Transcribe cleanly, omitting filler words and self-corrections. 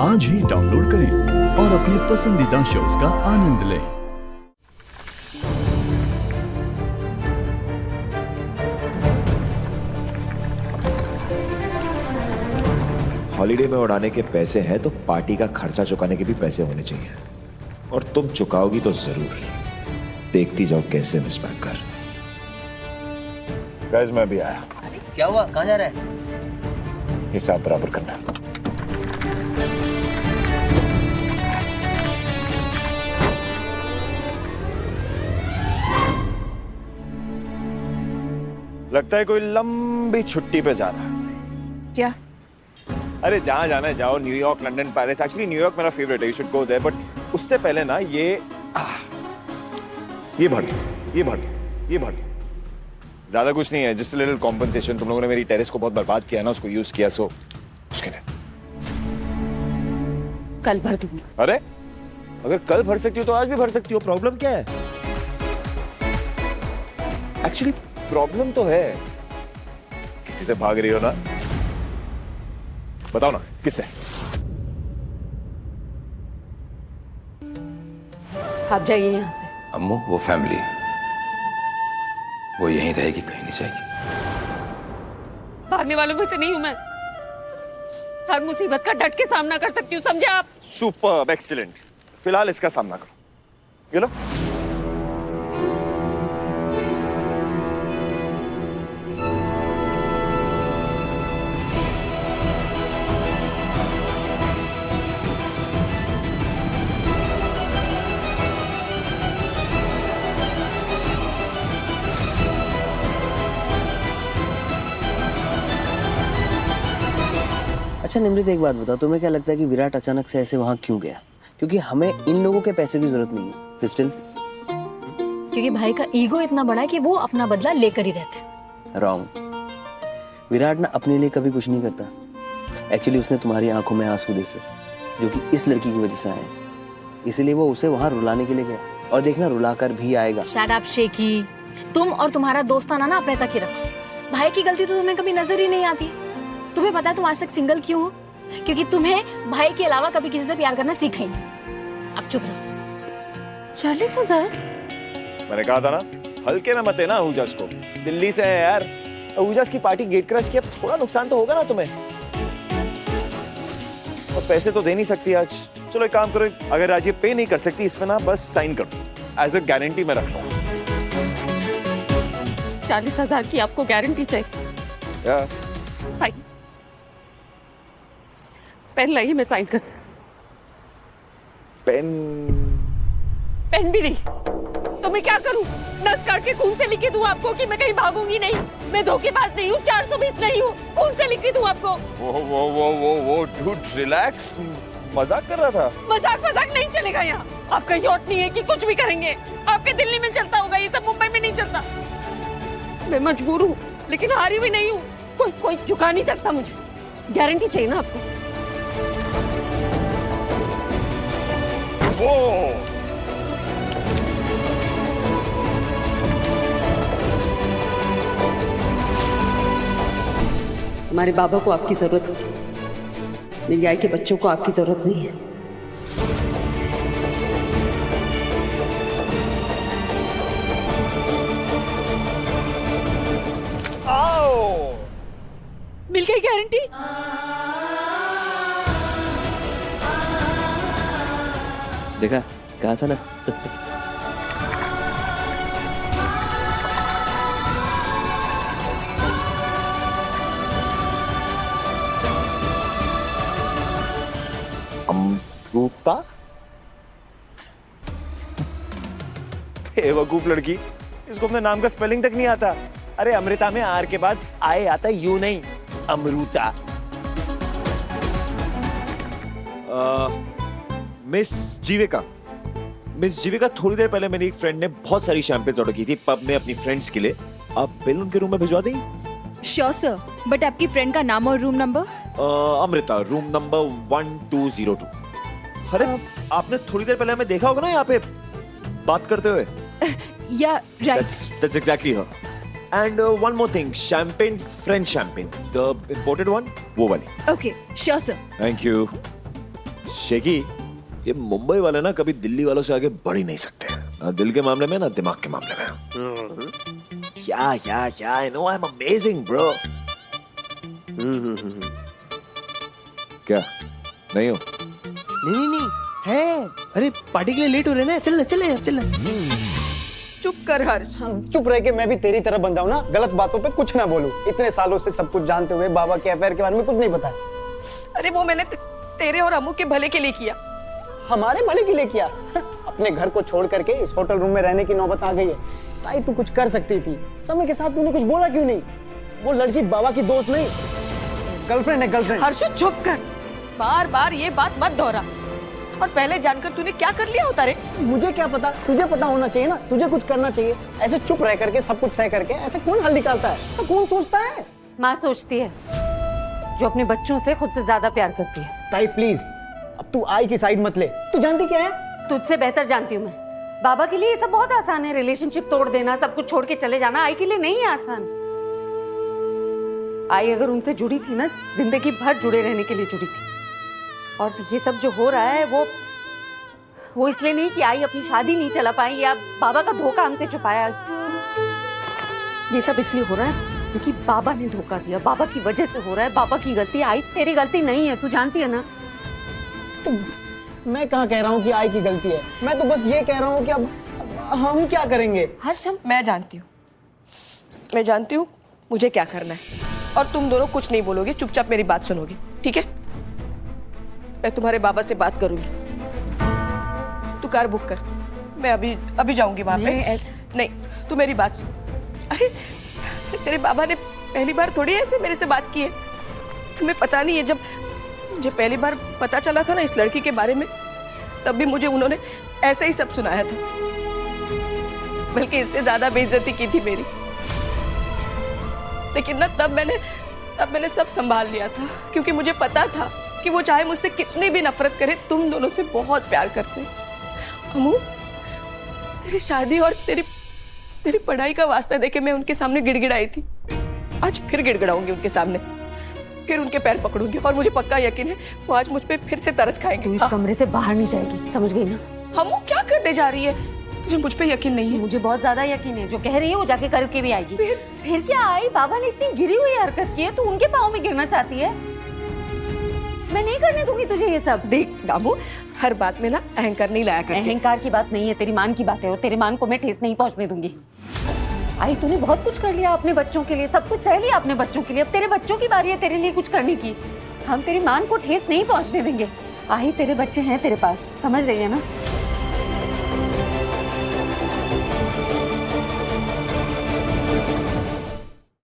आज ही डाउनलोड करें और अपने पसंदीदा शोज का आनंद लें। हॉलीडे में उड़ाने के पैसे हैं तो पार्टी का खर्चा चुकाने के भी पैसे होने चाहिए, और तुम चुकाओगी तो जरूर। देखती जाओ कैसे मिस कर। गाइस मैं भी आया। क्या हुआ, कहाँ जा रहा है? हिसाब बराबर करना। लगता है कोई लंबी छुट्टी पे जा रहा है। क्या? अरे जहां जाना है जाओ, New York, London, Paris. Actually New York मेरा फेवरेट है, you should go there. But उससे पहले ना ये भर ज्यादा कुछ नहीं है, जस्ट अ लिटिल कॉम्पनसेशन। तुम लोगों ने मेरी टेरेस को बहुत बर्बाद किया ना, उसको यूज किया, सो उसके लिए। कल भर दूंगी। अरे अगर कल भर सकती हो तो आज भी भर सकती हो, प्रॉब्लम क्या है? एक्चुअली प्रॉब्लम तो है, किसी से भाग रही हो ना? बताओ ना किससे? आप जाइए यहाँ से। अम्मू वो फैमिली है, वो यहीं रहेगी, कहीं नहीं जाएगी। भागने वालों में से नहीं हूं मैं। हर मुसीबत का डट के सामना कर सकती हूँ, समझे आप? Superb, excellent. फिलहाल इसका सामना करो। ये लो। अच्छा निमृत, एक बात बताओ, तुम्हें क्या लगता है कि विराट अचानक से ऐसे वहां क्यों गया? क्योंकि हमें इन लोगों के पैसे की जरूरत नहीं है। क्रिस्टल, क्योंकि भाई का ईगो इतना बड़ा है कि वो अपना बदला लेकर ही रहते हैं। रॉन्ग। विराट ना अपने लिए कभी कुछ नहीं करता। एक्चुअली उसने तुम्हारी आंखों में आंसू देखे जो कि इस लड़की की वजह से आए, इसीलिए वो उसे वहां रुलाने के लिए गया, और देखना रुलाकर भी आएगा। शट अप शेकी, तुम और तुम्हारा दोस्ताना ना अपने तक ही रखो। भाई की गलती तो तुम्हें कभी नजर ही नहीं आती। तुम्हें पता है तुम आज तक सिंगल क्यों हो? क्योंकि तुम्हें भाई के अलावा कभी किसी से प्यार करना सीखा ही नहीं। अब चुप रहो। 40,000? मैंने कहा था ना, हल्के में मत लेना अहूजास को। दिल्ली से है यार। अहूजास की पार्टी गेट क्रैश की, अब थोड़ा नुकसान तो होगा ना तुम्हें। और पैसे तो दे नहीं सकती आज। चलो एक काम करो, अगर आज ये पे नहीं कर सकती, इस पे ना बस साइन कर दो, एज अ गारंटी में रख लो। 40,000 की आपको गारंटी चाहिए? या फाइन, पेन लाइए, मैं साइन कर। पेन भी नहीं तो मैं क्या करूं? नस काट के खून से लिख के दूं आपको कि मैं कहीं भागूंगी नहीं? मैं धोखेबाज नहीं हूँ, 420 नहीं हूँ। खून से लिख के दूं आपको? वो डूड रिलैक्स, मजाक कर रहा था। मजाक नहीं चलेगा यहाँ। आपका यॉट नहीं है कि कुछ भी करेंगे। आपके दिल्ली में चलता होगा, ये सब मुंबई में नहीं चलता। मैं मजबूर हूँ, लेकिन हारी भी नहीं हूँ। कोई झुका नहीं सकता मुझे। गारंटी चाहिए ना आपको? हमारे बाबा को आपकी जरूरत होगी, मेरी आई के बच्चों को आपकी जरूरत नहीं है। मिल गई गारंटी? देखा, कहा था ना। अमृता? बेवकूफ लड़की, इसको अपने नाम का स्पेलिंग तक नहीं आता। अरे अमृता में आर के बाद आए आता, यू नहीं, अमृता। मिस जीविका, थोड़ी देर पहले मेरी एक फ्रेंड ने बहुत सारी शैंपेन्स ऑर्डर की थी पब में अपनी फ्रेंड्स के लिए। आप बिल उनके रूम में भिजवा देंगे? श्योर सर, बट आपकी फ्रेंड का नाम और room number? Amrita, room number 1202। अरे आपने थोड़ी देर पहले हमें देखा होगा ना यहाँ पे बात करते हुए। या right, that's exactly her. And one more thing, champagne, French champagne, the imported one, वो वाली. Okay sure sir. Thank you. शेखी, ये मुंबई वाले ना कभी दिल्ली वालों से आगे बढ़ ही नहीं सकते, ना दिल के मामले में ना दिमाग के मामले में। क्या I know I am amazing bro. क्या नहीं हो? नहीं है। अरे पार्टी के लिए लेट हो रहे ना, चल ना। चुप कर हर्ष। चुप रह के मैं भी तेरी तरह बंदा हूं ना, गलत बातों पे कुछ ना बोलूं। इतने सालों से सब कुछ जानते हुए बाबा के अफेयर के बारे में कुछ नहीं बताया। अरे वो मैंने तेरे और अम्मू के भले के लिए किया। हमारे भले के लिए किया? अपने घर को छोड़ करके इस होटल रूम में रहने की नौबत आ गई है। ताई तू कुछ कर सकती थी, समय के साथ तूने कुछ बोला क्यों नहीं? वो लड़की बाबा की दोस्त नहीं, गर्लफ्रेंड है, गर्लफ्रेंड। हर्षु चुप कर, बार बार ये बात मत दोहरा। और पहले जानकर तूने क्या कर लिया होता रे? मुझे क्या पता, तुझे पता होना चाहिए ना, तुझे कुछ करना चाहिए। ऐसे चुप रह करके सब कुछ सह करके ऐसे कौन हल निकालता है? ऐसा कौन सोचता है? माँ सोचती है, जो अपने बच्चों से खुद से ज्यादा प्यार करती है। ताई प्लीज, अब तू आई की साइड मत ले। तू जानती क्या है? तुझसे बेहतर जानती हूँ मैं। बाबा के लिए ये सब बहुत आसान है, रिलेशनशिप तोड़ देना, सब कुछ छोड़ के चले जाना। आई के लिए नहीं है आसान। आई अगर उनसे जुड़ी थी ना, जिंदगी भर जुड़े रहने के लिए जुड़ी थी। और ये सब जो हो रहा है वो इसलिए नहीं कि आई अपनी शादी नहीं चला पाई या बाबा का धोखा हमसे छुपाया। ये सब इसलिए हो रहा है क्योंकि बाबा ने धोखा दिया, बाबा की वजह से हो रहा है। बाबा की गलती, आई तेरी गलती नहीं है, तू जानती है ना। तो मैं कहाँ कह रहा हूँ कि आई की गलती है, मैं तो बस ये कह रहा हूँ कि अब हम क्या करेंगे? हर्ष, मैं जानती हूँ मुझे क्या करना है। और तुम दोनों कुछ नहीं बोलोगे, चुपचाप मेरी बात सुनोगे, ठीक है? मैं तुम्हारे बाबा से बात करूंगी। तू कार बुक कर, मैं अभी जाऊंगी वहां पे। नहीं, तू मेरी बात सुन। अरे तेरे बाबा ने पहली बार थोड़ी ऐसे मेरे से बात की है। तुम्हें पता नहीं है, जब मुझे पहली बार पता चला था ना इस लड़की के बारे में, तब भी मुझे उन्होंने ऐसे ही सब सुनाया था, बल्कि इससे ज्यादा बेइज्जती की थी मेरी। लेकिन ना तब मैंने सब संभाल लिया था, क्योंकि मुझे पता था कि वो चाहे मुझसे कितनी भी नफरत करे, तुम दोनों से बहुत प्यार करते हैं। अम्मू, तेरी शादी और तेरी पढ़ाई का वास्ता देके मैं उनके सामने गिड़गिड़ाई थी। आज फिर गिड़गिड़ाऊंगी उनके सामने, फिर उनके पैर पकड़ूंगी, और मुझे पक्का यकीन है वो आज मुझ पे फिर से तरस खाएंगे। तू इस कमरे से बाहर नहीं जाएगी, समझ गई ना? अम्मू क्या करने जा रही है? मुझे मुझ पे यकीन नहीं है। मुझे बहुत ज्यादा यकीन है, जो कह रही है वो जाके करके भी आएगी। फिर क्या आई? बाबा ने इतनी गिरी हुई हरकत की है, तू उनके पाँव में गिरना चाहती है? मैं नहीं करने दूंगी तुझे ये सब। देख दामू, हर बात में ना अहंकार नहीं लाया कर। अहंकार की बात नहीं है, तेरी मान की बात है, और तेरी मान को मैं ठेस नहीं पहुंचने दूंगी। आई, तूने बहुत कुछ कर लिया अपने बच्चों के लिए, सब कुछ सह लिया अपने बच्चों के लिए। अब तेरे बच्चों की बारी है तेरे लिए कुछ करने की। हम तेरी मान को ठेस नहीं पहुंचने देंगे। आई, तेरे बच्चे हैं तेरे पास, समझ रही है ना?